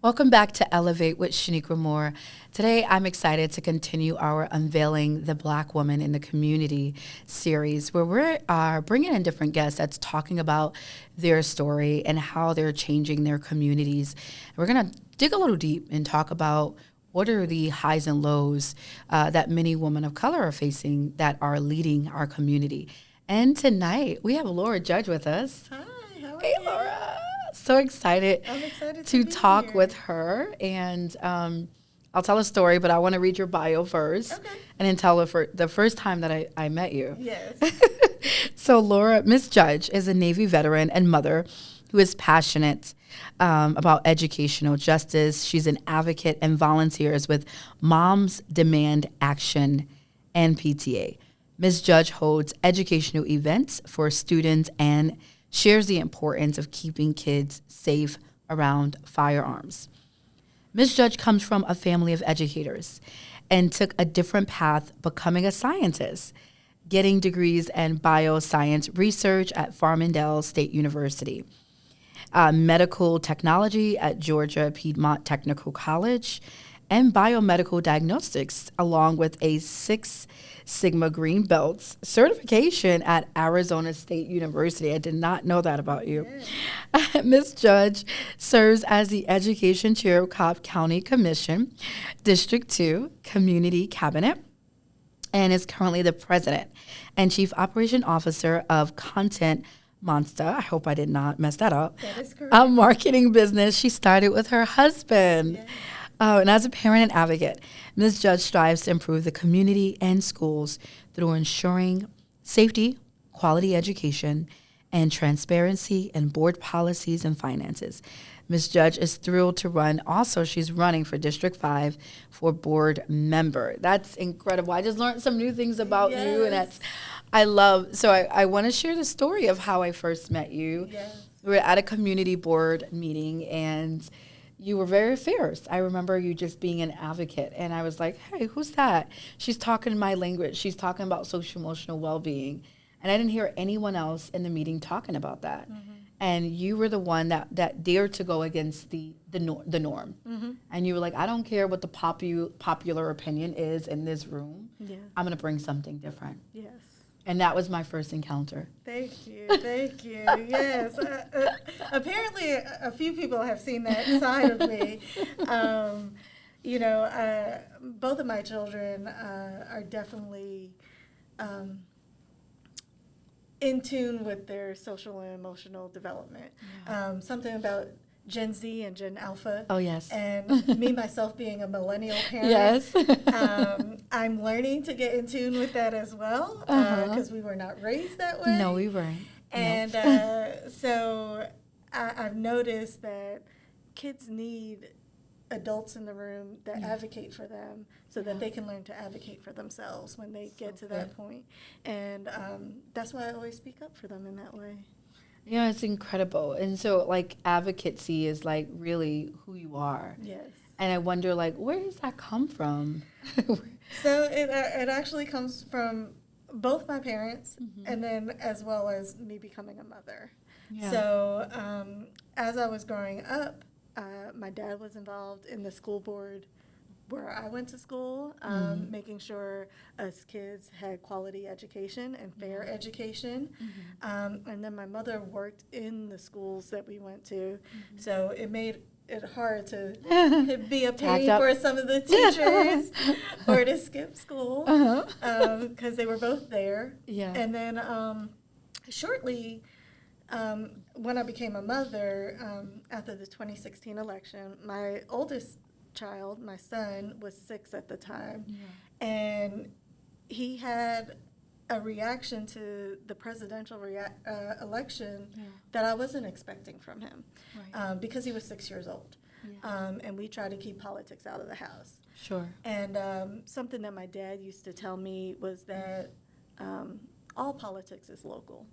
Welcome back to Elevate with Shaniqua Moore. Today, I'm excited to continue our Unveiling the Black Woman in the Community series, where we are bringing in different guests that's talking about their story and how they're changing their communities. And we're going to dig a little deep and talk about what are the highs and lows that many women of color are facing that are leading our community. And tonight, we have Laura Judge with us. Hi, how are Hey, you? Laura. So excited. I'm excited to be talk here. with her. And I'll tell a story, but I want to read your bio first. Okay. And then tell her for the first time that I met you. Yes. So Laura, Miss Judge is a Navy veteran and mother who is passionate about educational justice. She's an advocate and volunteers with Moms Demand Action and PTA. Ms. Judge holds educational events for students and shares the importance of keeping kids safe around firearms. Ms. Judge comes from a family of educators and took a different path, becoming a scientist, getting degrees in bioscience research at Farmingdale State University, medical technology at Georgia Piedmont Technical College, and biomedical diagnostics, along with a Six Sigma Green Belts certification at Arizona State University. I did not know that about you. Yeah. Ms. Judge serves as the Education Chair of Cobb County Commission, District 2 Community Cabinet, and is currently the President and Chief Operation Officer of Content Monster. I hope I did not mess that up. That is correct. A marketing business she started with her husband. Yes. And as a parent and advocate, Ms. Judge strives to improve the community and schools through ensuring safety, quality education, and transparency in board policies and finances. Ms. Judge is thrilled to run. Also, she's running for District 5 for board member. That's incredible. I just learned some new things about you, and I love. So I want to share the story of how I first met you. Yes. We were at a community board meeting, and you were very fierce. I remember you just being an advocate, and I was like, hey, who's that? She's talking my language. She's talking about social emotional well-being. And I didn't hear anyone else in the meeting talking about that. Mm-hmm. And you were the one that dared to go against the norm. Mm-hmm. And you were like, I don't care what the popular opinion is in this room. Yeah. I'm going to bring something different. Yes. And that was my first encounter. Thank you. Yes. Apparently, a few people have seen that side of me. Both of my children are definitely in tune with their social and emotional development. Yeah. Something about Gen Z and Gen Alpha. Oh, yes. And me, myself, being a millennial parent. Yes. I'm learning to get in tune with that as well, because we were not raised that way. No, we weren't. And so I've noticed that kids need adults in the room that advocate for them so that they can learn to advocate for themselves when they get to that point. And that's why I always speak up for them in that way. Yeah, it's incredible. And so, like, advocacy is, like, really who you are. Yes. And I wonder, like, where does that come from? So it actually comes from both my parents, and then as well as me becoming a mother. Yeah. So as I was growing up, my dad was involved in the school board where I went to school, making sure us kids had quality education and fair education. And then my mother worked in the schools that we went to, so it made it hard to be a pain for some of the teachers or to skip school because they were both there. Yeah. And then shortly, when I became a mother, after the 2016 election, my oldest child, my son, was 6 at the time, and he had a reaction to the presidential election that I wasn't expecting from him, because he was 6 years old, and we try to keep politics out of the house. Sure. And something that my dad used to tell me was that all politics is local.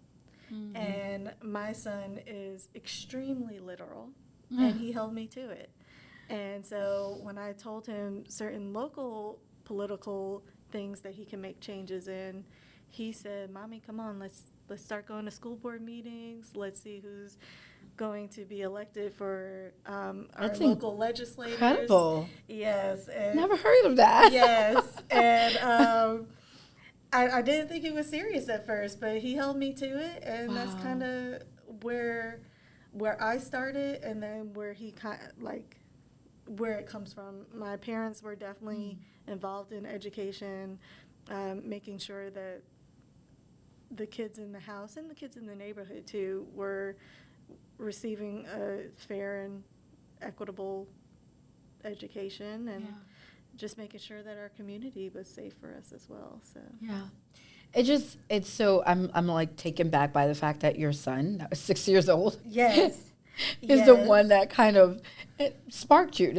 And my son is extremely literal, and he held me to it. And so when I told him certain local political things that he can make changes in, he said, "Mommy, come on, let's start going to school board meetings. Let's see who's going to be elected for our That's local legislators. Incredible. Yes. And Never heard of that. yes. And I didn't think he was serious at first, but he held me to it. And that's kind of where I started, and then where he where it comes from. My parents were definitely involved in education, making sure that the kids in the house and the kids in the neighborhood too were receiving a fair and equitable education, and just making sure that our community was safe for us as well. So it's so I'm like taken back by the fact that your son, that was 6 years old, yes, is the one that kind of sparked you to